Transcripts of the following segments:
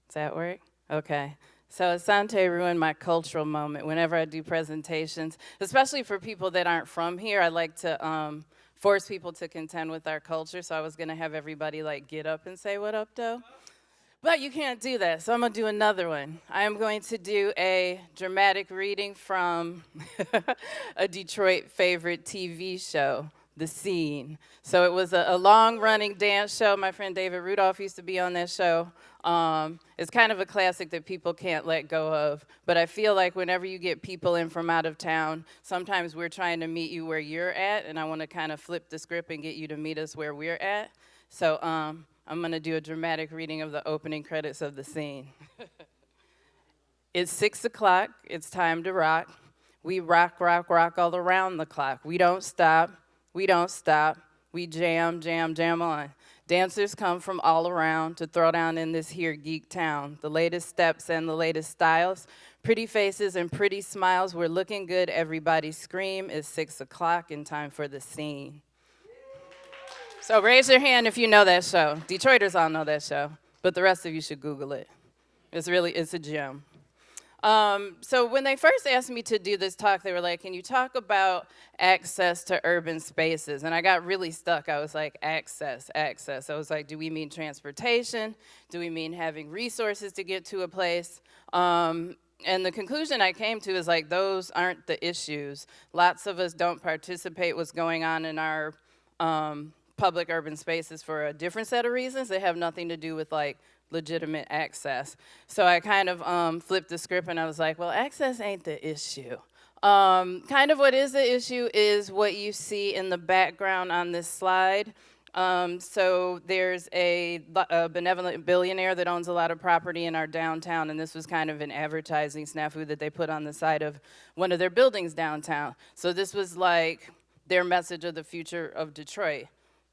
Does that work? Okay. So Asante ruined my cultural moment whenever I do presentations, especially for people that aren't from here. I like to force people to contend with our culture. So I was going to have everybody like get up and say what up, though. But you can't do that, so I'm going to do another one. I am going to do a dramatic reading from a Detroit favorite TV show, The Scene. So it was a long-running dance show. My friend David Rudolph used to be on that show. It's kind of a classic that people can't let go of. But I feel like whenever you get people in from out of town, sometimes we're trying to meet you where you're at, and I want to kind of flip the script and get you to meet us where we're at. So I'm going to do a dramatic reading of the opening credits of The Scene. It's 6 o'clock. It's time to rock. We rock, rock, rock all around the clock. We don't stop. We don't stop. We jam, jam, jam on. Dancers come from all around to throw down in this here geek town. The latest steps and the latest styles. Pretty faces and pretty smiles. We're looking good. Everybody scream. It's 6 o'clock and time for The Scene. So raise your hand if you know that show. Detroiters all know that show, but the rest of you should Google it. It's a gem. So when they first asked me to do this talk, they were like, can you talk about access to urban spaces? And I got really stuck. I was like, access. I was like, do we mean transportation? Do we mean having resources to get to a place? And the conclusion I came to is like, those aren't the issues. Lots of us don't participate what's going on in our public urban spaces for a different set of reasons that have nothing to do with like legitimate access. So I kind of flipped the script and I was like, well, access ain't the issue. Kind of what is the issue is what you see in the background on this slide. So there's a benevolent billionaire that owns a lot of property in our downtown, and this was kind of an advertising snafu that they put on the side of one of their buildings downtown. So this was like their message of the future of Detroit.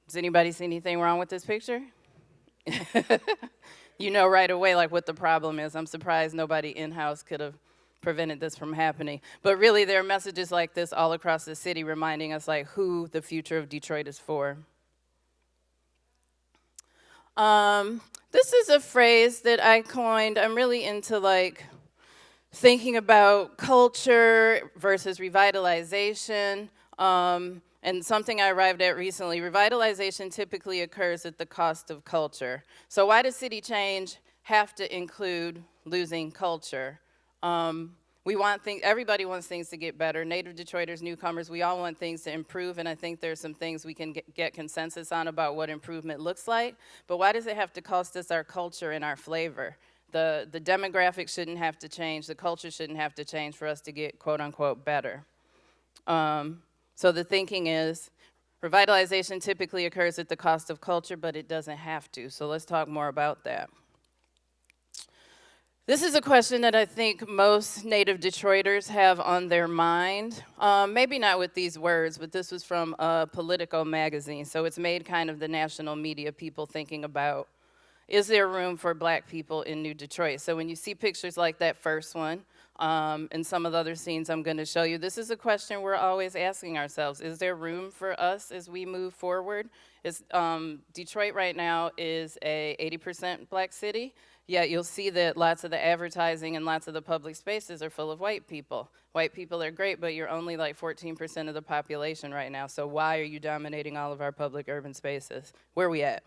Does anybody see anything wrong with this picture? You know right away like what the problem is. I'm surprised nobody in-house could have prevented this from happening. But really there are messages like this all across the city reminding us like who the future of Detroit is for. This is a phrase that I coined. I'm really into like thinking about culture versus revitalization. And something I arrived at recently, revitalization typically occurs at the cost of culture. So why does city change have to include losing culture? Everybody wants things to get better. Native Detroiters, newcomers, we all want things to improve, and I think there's some things we can get consensus on about what improvement looks like. But why does it have to cost us our culture and our flavor? The demographics shouldn't have to change, the culture shouldn't have to change for us to get quote unquote better. So the thinking is, revitalization typically occurs at the cost of culture, but it doesn't have to. So let's talk more about that. This is a question that I think most native Detroiters have on their mind. Maybe not with these words, but this was from Politico magazine. So it's made kind of the national media people thinking about, is there room for black people in New Detroit? So when you see pictures like that first one, and some of the other scenes I'm going to show you, this is a question we're always asking ourselves. Is there room for us as we move forward? Detroit right now is a 80% black city, yet you'll see that lots of the advertising and lots of the public spaces are full of white people. White people are great, but you're only like 14% of the population right now, so why are you dominating all of our public urban spaces? Where are we at?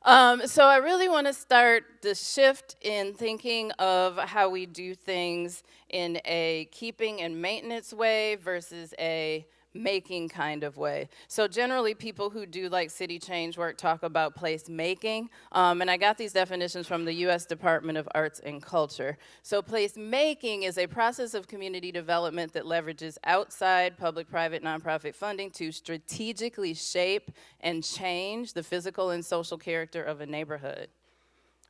So I really want to start the shift in thinking of how we do things in a keeping and maintenance way versus a making kind of way. So generally people who do like city change work talk about placemaking, and I got these definitions from the US Department of Arts and Culture. So placemaking is a process of community development that leverages outside public, private, nonprofit funding to strategically shape and change the physical and social character of a neighborhood.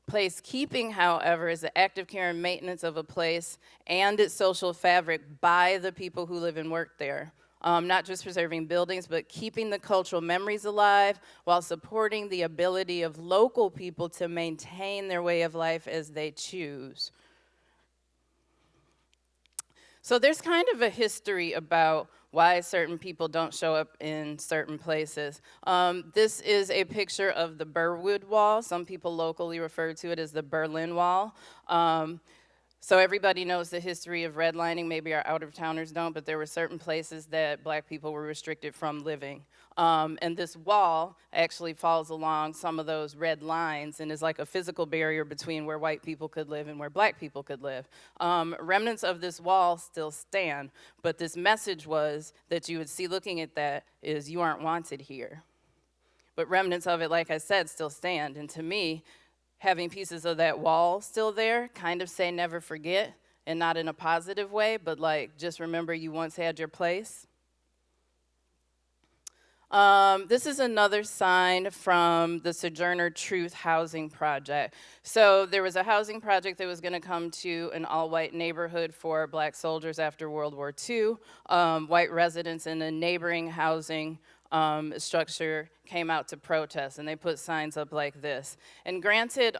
Placekeeping, however, is the active care and maintenance of a place and its social fabric by the people who live and work there. Not just preserving buildings, but keeping the cultural memories alive while supporting the ability of local people to maintain their way of life as they choose. So there's kind of a history about why certain people don't show up in certain places. This is a picture of the Burwood Wall. Some people locally refer to it as the Berlin Wall. So everybody knows the history of redlining. Maybe our out-of-towners don't, but there were certain places that black people were restricted from living. And this wall actually falls along some of those red lines and is like a physical barrier between where white people could live and where black people could live. Remnants of this wall still stand, but this message was that you would see looking at that is you aren't wanted here. But remnants of it, like I said, still stand. And to me, having pieces of that wall still there kind of say never forget, and not in a positive way, but like just remember you once had your place. This is another sign from the Sojourner Truth Housing Project. So there was a housing project that was going to come to an all-white neighborhood for black soldiers after World War II. White residents in a neighboring housing structure came out to protest, and they put signs up like this. And granted,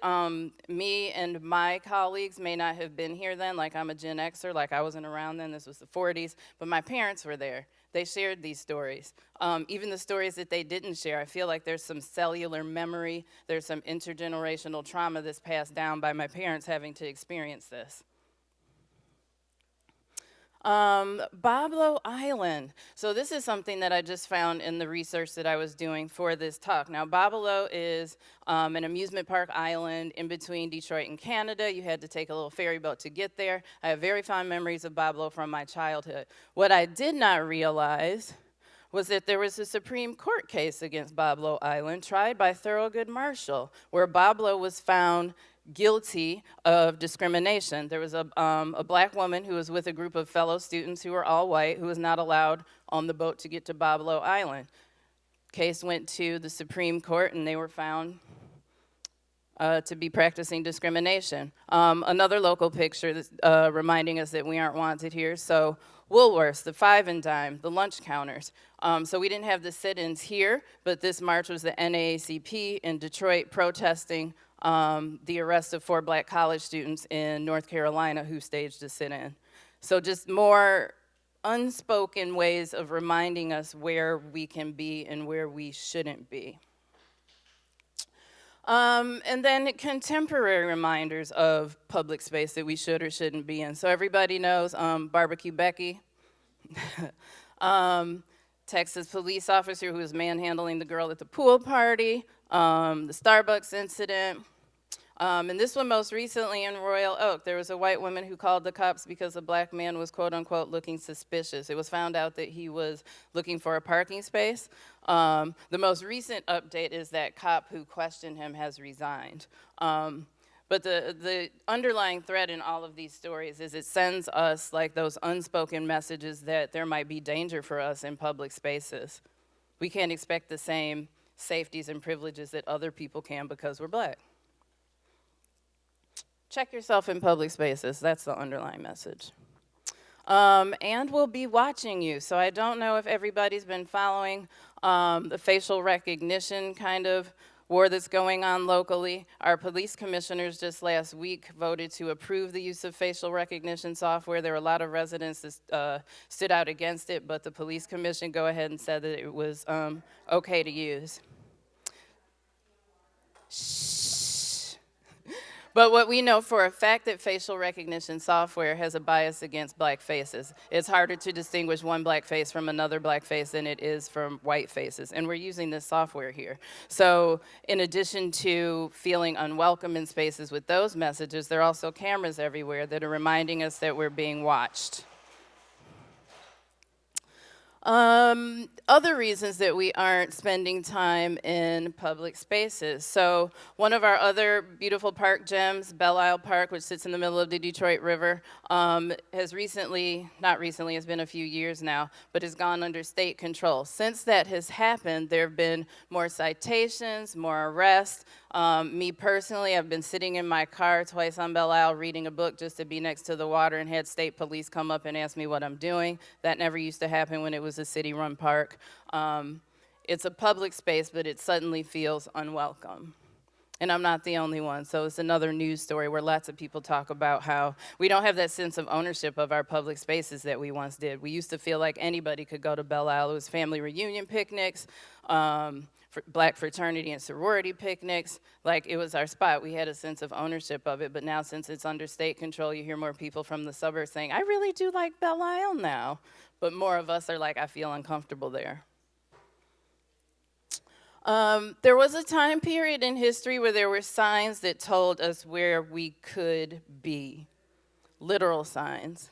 me and my colleagues may not have been here then, like I'm a Gen Xer, like I wasn't around then, this was the 40s, but my parents were there. They shared these stories. Even the stories that they didn't share, I feel like there's some cellular memory, there's some intergenerational trauma that's passed down by my parents having to experience this. Lowe Island. So this is something that I just found in the research that I was doing for this talk. Now, Lowe is an amusement park island in between Detroit and Canada. You had to take a little ferry boat to get there. I have very fond memories of Lowe from my childhood. What I did not realize was that there was a Supreme Court case against Lowe Island tried by Thurgood Marshall, where Lowe was found guilty of discrimination. There was a black woman who was with a group of fellow students who were all white, who was not allowed on the boat to get to Lowe Island. Case went to the Supreme Court, and they were found to be practicing discrimination. Another local picture that's, reminding us that we aren't wanted here. So Woolworths, the 5 and dime, the lunch counters. So we didn't have the sit-ins here, but this march was the NAACP in Detroit protesting the arrest of 4 black college students in North Carolina who staged a sit-in. So just more unspoken ways of reminding us where we can be and where we shouldn't be. And then contemporary reminders of public space that we should or shouldn't be in. So everybody knows Barbecue Becky, Texas police officer who was manhandling the girl at the pool party, the Starbucks incident. And this one most recently in Royal Oak, there was a white woman who called the cops because a black man was quote unquote looking suspicious. It was found out that he was looking for a parking space. The most recent update is that cop who questioned him has resigned. But the underlying thread in all of these stories is it sends us like those unspoken messages that there might be danger for us in public spaces. We can't expect the same safeties and privileges that other people can because we're black. Check yourself in public spaces. That's the underlying message. And we'll be watching you. So I don't know if everybody's been following the facial recognition kind of war that's going on locally. Our police commissioners just last week voted to approve the use of facial recognition software. There were a lot of residents that stood out against it, but the police commission go ahead and said that it was okay to use. But what we know for a fact that facial recognition software has a bias against black faces. It's harder to distinguish one black face from another black face than it is from white faces. And we're using this software here. So in addition to feeling unwelcome in spaces with those messages, there are also cameras everywhere that are reminding us that we're being watched. Other reasons that we aren't spending time in public spaces. So one of our other beautiful park gems, Belle Park, which sits in the middle of the Detroit River, has recently, not recently, it's been a few years now, but has gone under state control. Since that has happened, there have been more citations, more arrests. Me personally, I've been sitting in my car twice on Belle Isle reading a book just to be next to the water and had state police come up and ask me what I'm doing. That never used to happen when it was a city-run park. It's a public space, but it suddenly feels unwelcome. And I'm not the only one. So it's another news story where lots of people talk about how we don't have that sense of ownership of our public spaces that we once did. We used to feel like anybody could go to Belle Isle. It was family reunion picnics, black fraternity and sorority picnics. Like, it was our spot. We had a sense of ownership of it. But now, since it's under state control, you hear more people from the suburbs saying, I really do like Belle Isle now. But more of us are like, I feel uncomfortable there. There was a time period in history where there were signs that told us where we could be, literal signs.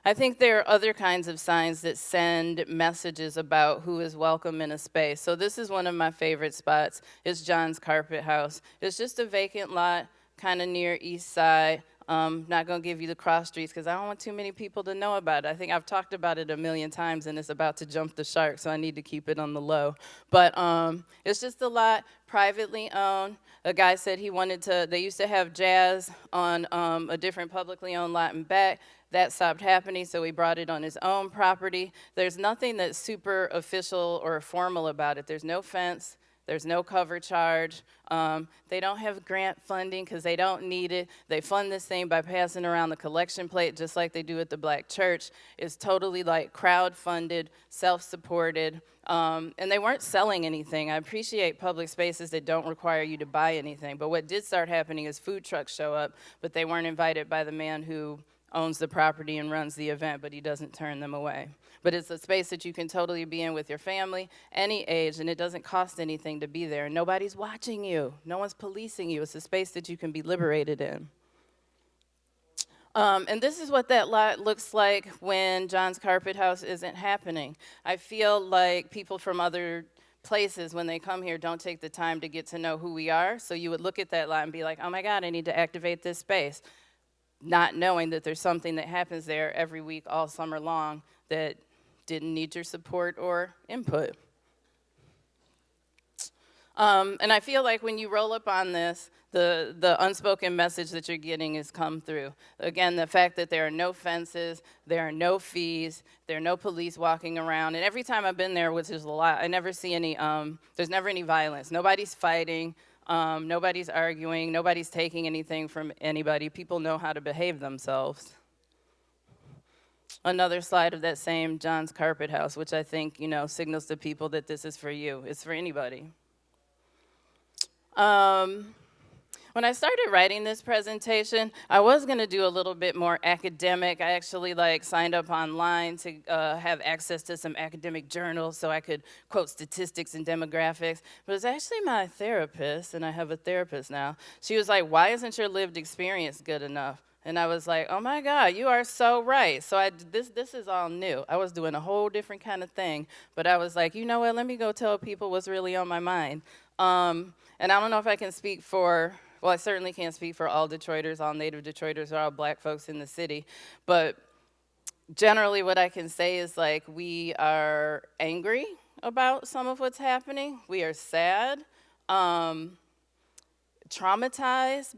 I think there are other kinds of signs that send messages about who is welcome in a space. So this is one of my favorite spots. It's John's Carpet House. It's just a vacant lot, kind of near East Side. Not going to give you the cross streets because I don't want too many people to know about it. I think I've talked about it a million times and it's about to jump the shark, so I need to keep it on the low. But it's just a lot, privately owned. A guy said he wanted to, they used to have jazz on a different publicly owned lot in back. That stopped happening, so he brought it on his own property. There's nothing that's super official or formal about it. There's no fence. There's no cover charge. They don't have grant funding because they don't need it. They fund this thing by passing around the collection plate just like they do at the Black church. It's totally like crowd-funded, self-supported, and they weren't selling anything. I appreciate public spaces that don't require you to buy anything, but what did start happening is food trucks show up, but they weren't invited by the man who owns the property and runs the event, but he doesn't turn them away. But it's a space that you can totally be in with your family, any age, and it doesn't cost anything to be there. Nobody's watching you. No one's policing you. It's a space that you can be liberated in. And this is what that lot looks like when John's Carpet House isn't happening. I feel like people from other places, when they come here, don't take the time to get to know who we are. So you would look at that lot and be like, oh my God, I need to activate this space, not knowing that there's something that happens there every week all summer long that didn't need your support or input. And I feel like when you roll up on this, the unspoken message that you're getting is come through. Again, the fact that there are no fences, there are no fees, there are no police walking around. And every time I've been there, which is a lot, I never see any, there's never any violence. Nobody's fighting. Nobody's arguing, nobody's taking anything from anybody. People know how to behave themselves. Another slide of that same John's Carpet House, which I think, signals to people that this is for you. It's for anybody. When I started writing this presentation, I was going to do a little bit more academic. I actually signed up online to have access to some academic journals so I could quote statistics and demographics. But it's actually my therapist, and I have a therapist now. She was like, why isn't your lived experience good enough? And I was like, oh my God, you are so right. So this is all new. I was doing a whole different kind of thing. But I was like, you know what, let me go tell people what's really on my mind. And I don't know if I can speak for, well, I certainly can't speak for all Detroiters, all native Detroiters, or all black folks in the city. But generally what I can say is we are angry about some of what's happening. We are sad, traumatized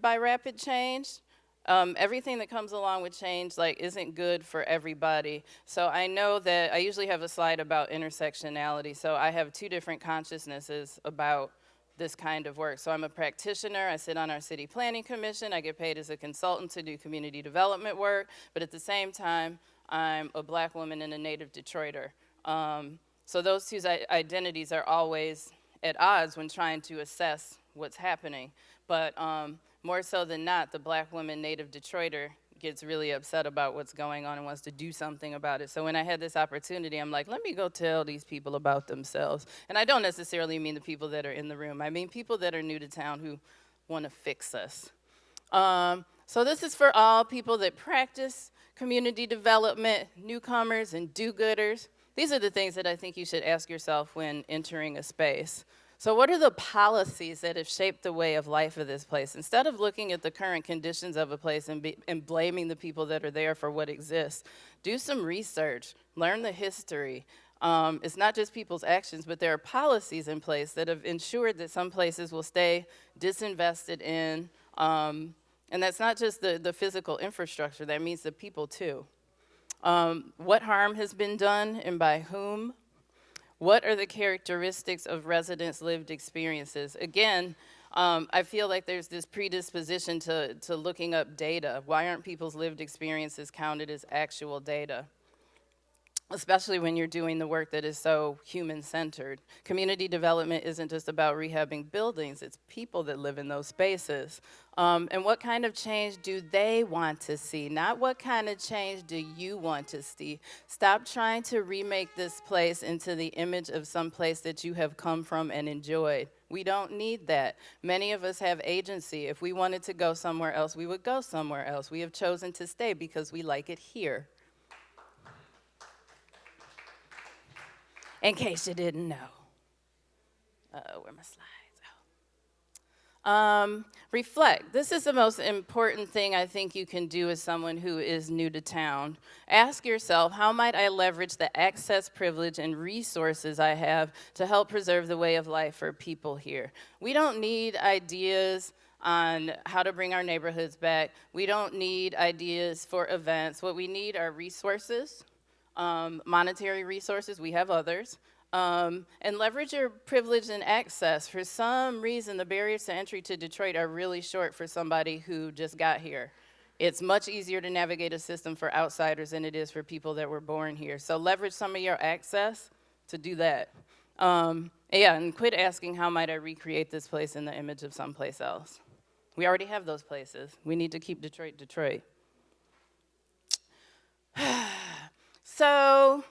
by rapid change. Everything that comes along with change isn't good for everybody. So I know that I usually have a slide about intersectionality. So I have two different consciousnesses about this kind of work. So I'm a practitioner. I sit on our city planning commission. I get paid as a consultant to do community development work. But at the same time, I'm a black woman and a native Detroiter. So those two identities are always at odds when trying to assess what's happening. But more so than not, the black woman native Detroiter gets really upset about what's going on and wants to do something about it. So when I had this opportunity, I'm like, let me go tell these people about themselves. And I don't necessarily mean the people that are in the room. I mean people that are new to town who want to fix us. So this is for all people that practice community development, newcomers and do-gooders. These are the things that I think you should ask yourself when entering a space. So what are the policies that have shaped the way of life of this place? Instead of looking at the current conditions of a place and blaming the people that are there for what exists, do some research, learn the history. It's not just people's actions, but there are policies in place that have ensured that some places will stay disinvested in. And that's not just the physical infrastructure, that means the people too. What harm has been done and by whom? What are the characteristics of residents' lived experiences? Again, I feel like there's this predisposition to looking up data. Why aren't people's lived experiences counted as actual data? Especially when you're doing the work that is so human-centered. Community development isn't just about rehabbing buildings, it's people that live in those spaces. And what kind of change do they want to see? Not what kind of change do you want to see. Stop trying to remake this place into the image of some place that you have come from and enjoyed. We don't need that. Many of us have agency. If we wanted to go somewhere else, we would go somewhere else. We have chosen to stay because we like it here. In case you didn't know. Where are my slides? Reflect. This is the most important thing I think you can do as someone who is new to town. Ask yourself, how might I leverage the access, privilege, and resources I have to help preserve the way of life for people here? We don't need ideas on how to bring our neighborhoods back. We don't need ideas for events. What we need are resources. Monetary resources, we have others, and leverage your privilege and access. For some reason, the barriers to entry to Detroit are really short for somebody who just got here. It's much easier to navigate a system for outsiders than it is for people that were born here. So leverage some of your access to do that. And quit asking, how might I recreate this place in the image of someplace else? We already have those places. We need to keep Detroit, Detroit. So,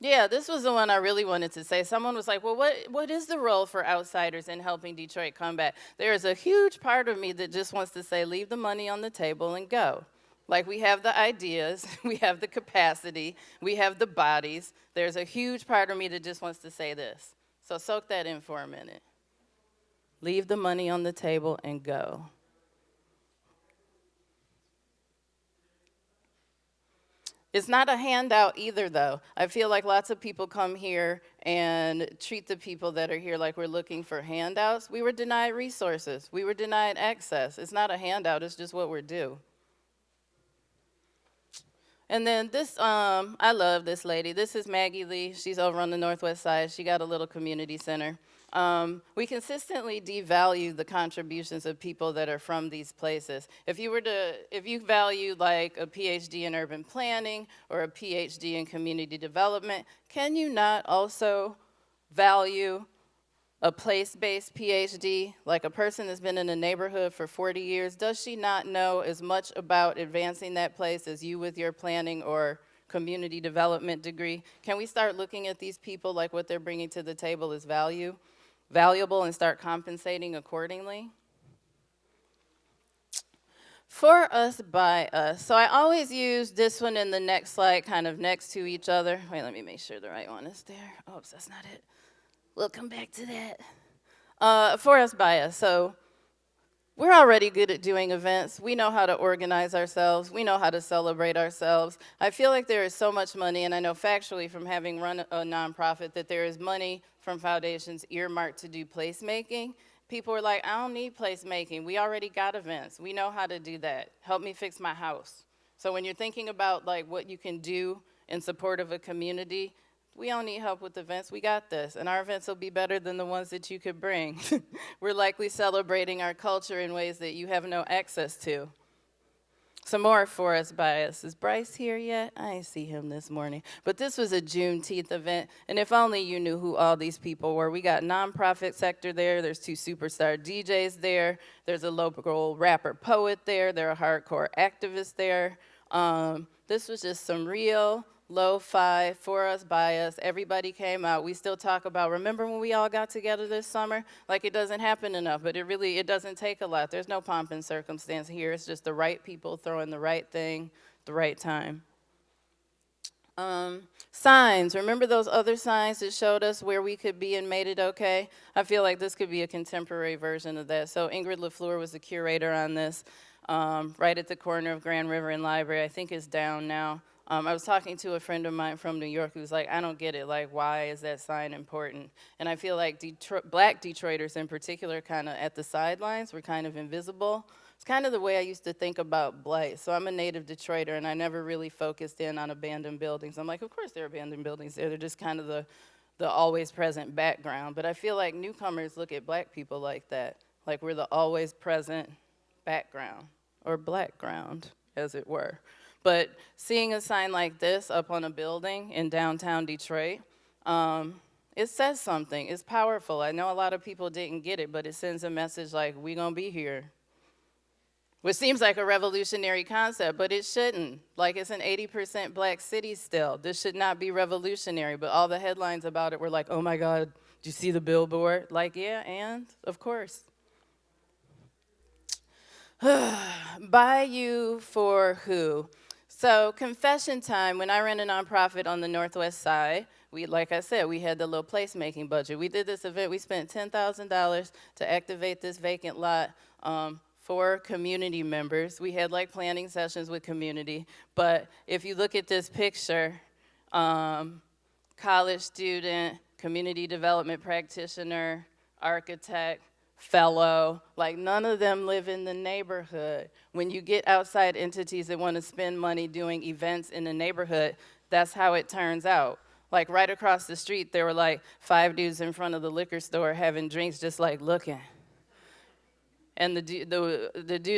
yeah, this was the one I really wanted to say. Someone was like, well, what is the role for outsiders in helping Detroit come back? There is a huge part of me that just wants to say, leave the money on the table and go. Like, we have the ideas, we have the capacity, we have the bodies. There's a huge part of me that just wants to say this. So soak that in for a minute. Leave the money on the table and go. It's not a handout either, though. I feel like lots of people come here and treat the people that are here like we're looking for handouts. We were denied resources. We were denied access. It's not a handout, it's just what we're due. And then this, I love this lady. This is Maggie Lee. She's over on the Northwest Side. She got a little community center. We consistently devalue the contributions of people that are from these places. If you value like a PhD in urban planning or a PhD in community development, can you not also value a place-based PhD, like a person that's been in a neighborhood for 40 years? Does she not know as much about advancing that place as you with your planning or community development degree? Can we start looking at these people like what they're bringing to the table is valuable, and start compensating accordingly? For us, by us. So I always use this one and the next slide kind of next to each other. Wait, let me make sure the right one is there. Oops, that's not it. We'll come back to that. For us, by us. So we're already good at doing events. We know how to organize ourselves. We know how to celebrate ourselves. I feel like there is so much money, and I know factually from having run a nonprofit that there is money from foundations earmarked to do placemaking. People are like, I don't need placemaking. We already got events. We know how to do that. Help me fix my house. So when you're thinking about like what you can do in support of a community, we don't need help with events, we got this. And our events will be better than the ones that you could bring. We're likely celebrating our culture in ways that you have no access to. Some more for us, by us. Is Bryce here yet? I didn't see him this morning. But this was a Juneteenth event, and if only you knew who all these people were. We got nonprofit sector there. There's 2 superstar DJs there. There's a local rapper poet there. There are hardcore activists there. This was just some real lo-fi, for us, by us. Everybody came out. We still talk about, remember when we all got together this summer? Like, it doesn't happen enough, but it doesn't take a lot. There's no pomp and circumstance here. It's just the right people throwing the right thing, the right time. Signs. Remember those other signs that showed us where we could be and made it okay? I feel like this could be a contemporary version of that. So Ingrid LaFleur was the curator on this, right at the corner of Grand River and Library. I think it's down now. I was talking to a friend of mine from New York who was like, I don't get it. Like, why is that sign important? And I feel like Black Detroiters in particular, kind of at the sidelines, were kind of invisible. It's kind of the way I used to think about blight. So I'm a native Detroiter, and I never really focused in on abandoned buildings. I'm like, of course there are abandoned buildings there. They're just kind of the always present background. But I feel like newcomers look at black people like that, like we're the always present background, or blackground, as it were. But seeing a sign like this up on a building in downtown Detroit, it says something. It's powerful. I know a lot of people didn't get it, but it sends a message like, we gonna be here. Which seems like a revolutionary concept, but it shouldn't. Like, it's an 80% black city still. This should not be revolutionary, but all the headlines about it were like, oh my God, did you see the billboard? Like, yeah, and of course. By you for who? So confession time, when I ran a nonprofit on the Northwest Side, like I said, we had the little placemaking budget. We did this event, we spent $10,000 to activate this vacant lot for community members. We had like planning sessions with community, but if you look at this picture, college student, community development practitioner, architect, fellow, like none of them live in the neighborhood. When you get outside entities that want to spend money doing events in the neighborhood, that's how it turns out. Like right across the street, there were like 5 dudes in front of the liquor store having drinks, just like looking. And the dude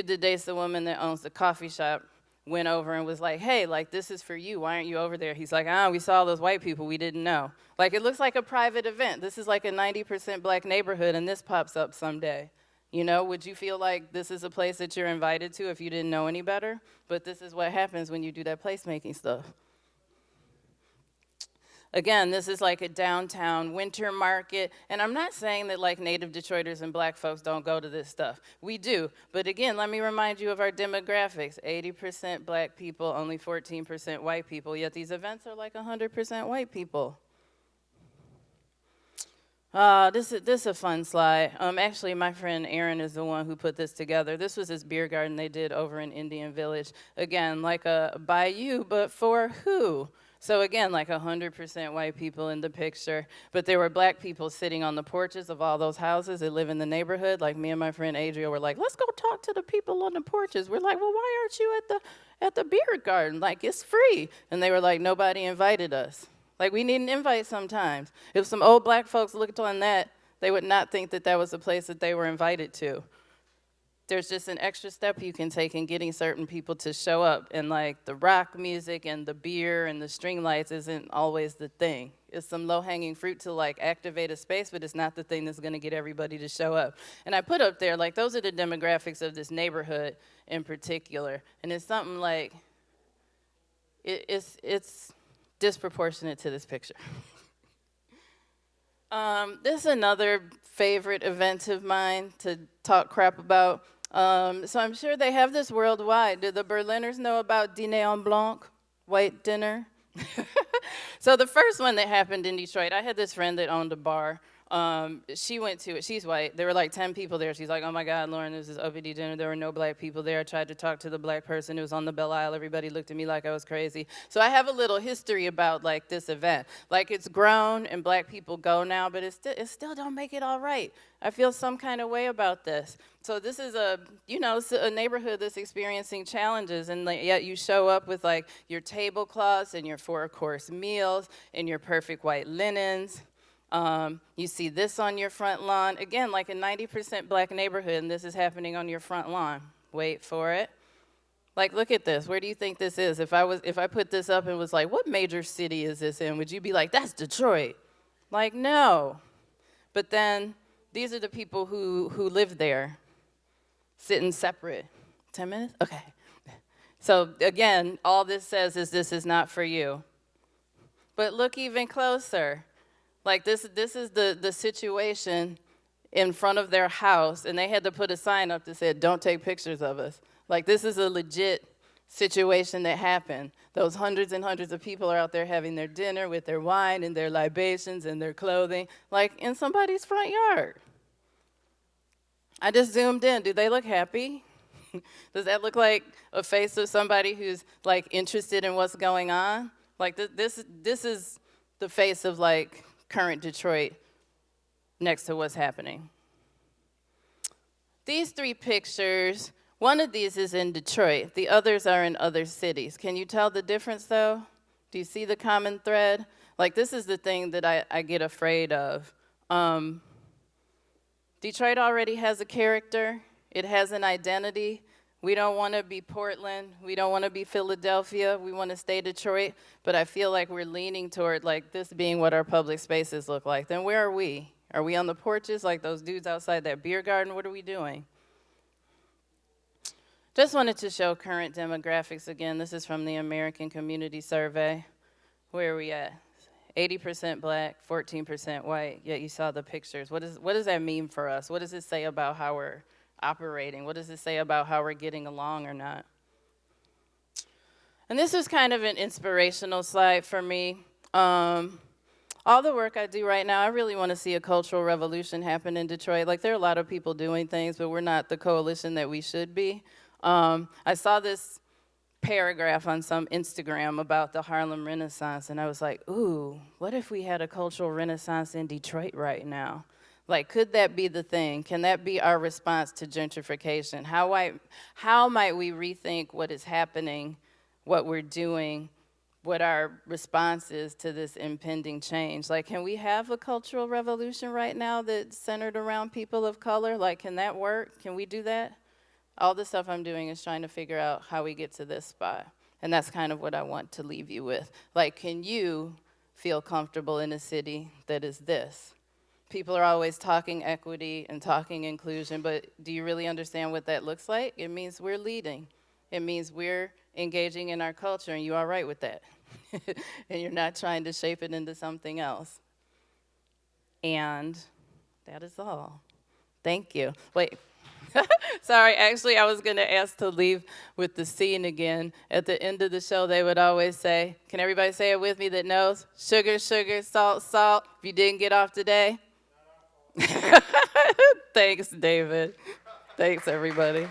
that dates the woman that owns the coffee shop went over and was like, hey, like, this is for you. Why aren't you over there? He's like, we saw those white people. We didn't know. Like, it looks like a private event. This is like a 90% black neighborhood, and this pops up someday. You know, would you feel like this is a place that you're invited to if you didn't know any better? But this is what happens when you do that placemaking stuff. Again, this is like a downtown winter market, and I'm not saying that like native Detroiters and black folks don't go to this stuff. We do, but again, let me remind you of our demographics. 80% black people, only 14% white people, yet these events are like 100% white people. This is a fun slide. Actually, my friend Aaron is the one who put this together. This was this beer garden they did over in Indian Village. Again, like a bayou, but for who? So again, like 100% white people in the picture, but there were black people sitting on the porches of all those houses that live in the neighborhood. Like me and my friend Adria were like, let's go talk to the people on the porches. We're like, well, why aren't you at the beer garden? Like, it's free. And they were like, nobody invited us. Like, we need an invite sometimes. If some old black folks looked on that, they would not think that that was a place that they were invited to. There's just an extra step you can take in getting certain people to show up. And like the rock music and the beer and the string lights isn't always the thing. It's some low-hanging fruit to like activate a space, but it's not the thing that's gonna get everybody to show up. And I put up there, like, those are the demographics of this neighborhood in particular. And it's something like, it's disproportionate to this picture. This is another favorite event of mine to talk crap about. So I'm sure they have this worldwide. Do the Berliners know about Dîner en Blanc, white dinner? So the first one that happened in Detroit, I had this friend that owned a bar. She went to it. She's white. There were like 10 people there. She's like, oh my God, Lauren, this is OPD dinner. There were no black people there. I tried to talk to the black person who was on the Belle Isle. Everybody looked at me like I was crazy. So I have a little history about like this event. Like, it's grown and black people go now, but it still don't make it all right. I feel some kind of way about this. So this is it's a neighborhood that's experiencing challenges, and like, yet you show up with like your tablecloths and your 4-course meals and your perfect white linens. You see this on your front lawn. Again, like a 90% black neighborhood, and this is happening on your front lawn. Wait for it. Like, look at this. Where do you think this is? If I put this up and was like, what major city is this in? Would you be like, that's Detroit? Like, no. But then these are the people who live there, sitting separate. 10 minutes? Okay. So again, all this says is this is not for you. But look even closer. Like, this is the situation in front of their house, and they had to put a sign up that said, don't take pictures of us. Like, this is a legit situation that happened. Those hundreds and hundreds of people are out there having their dinner with their wine and their libations and their clothing, like in somebody's front yard. I just zoomed in. Do they look happy? Does that look like a face of somebody who's like interested in what's going on? Like, this is the face of like current Detroit next to what's happening. These 3 pictures, one of these is in Detroit. The others are in other cities. Can you tell the difference, though? Do you see the common thread? Like, this is the thing that I get afraid of. Detroit already has a character. It has an identity. We don't want to be Portland. We don't want to be Philadelphia. We want to stay Detroit. But I feel like we're leaning toward like this being what our public spaces look like. Then where are we? Are we on the porches like those dudes outside that beer garden? What are we doing? Just wanted to show current demographics again. This is from the American Community Survey. Where are we at? 80% black, 14% white, yet you saw the pictures. What does that mean for us? What does it say about how we're operating? What does it say about how we're getting along or not? And this is kind of an inspirational slide for me. All the work I do right now, I really want to see a cultural revolution happen in Detroit. Like, there are a lot of people doing things, but we're not the coalition that we should be. I saw this paragraph on some Instagram about the Harlem Renaissance, and I was like, ooh, what if we had a cultural renaissance in Detroit right now? Like, could that be the thing? Can that be our response to gentrification? How might we rethink what is happening, what we're doing, what our response is to this impending change? Like, can we have a cultural revolution right now that's centered around people of color? Like, can that work? Can we do that? All the stuff I'm doing is trying to figure out how we get to this spot. And that's kind of what I want to leave you with. Like, can you feel comfortable in a city that is this? People are always talking equity and talking inclusion, but do you really understand what that looks like? It means we're leading. It means we're engaging in our culture, and you're all right with that. And you're not trying to shape it into something else. And that is all. Thank you. Wait. Sorry, actually, I was going to ask to leave with the scene again. At the end of the show, they would always say, can everybody say it with me that knows? Sugar, sugar, salt, salt. If you didn't get off today. Thanks, David. Thanks, everybody.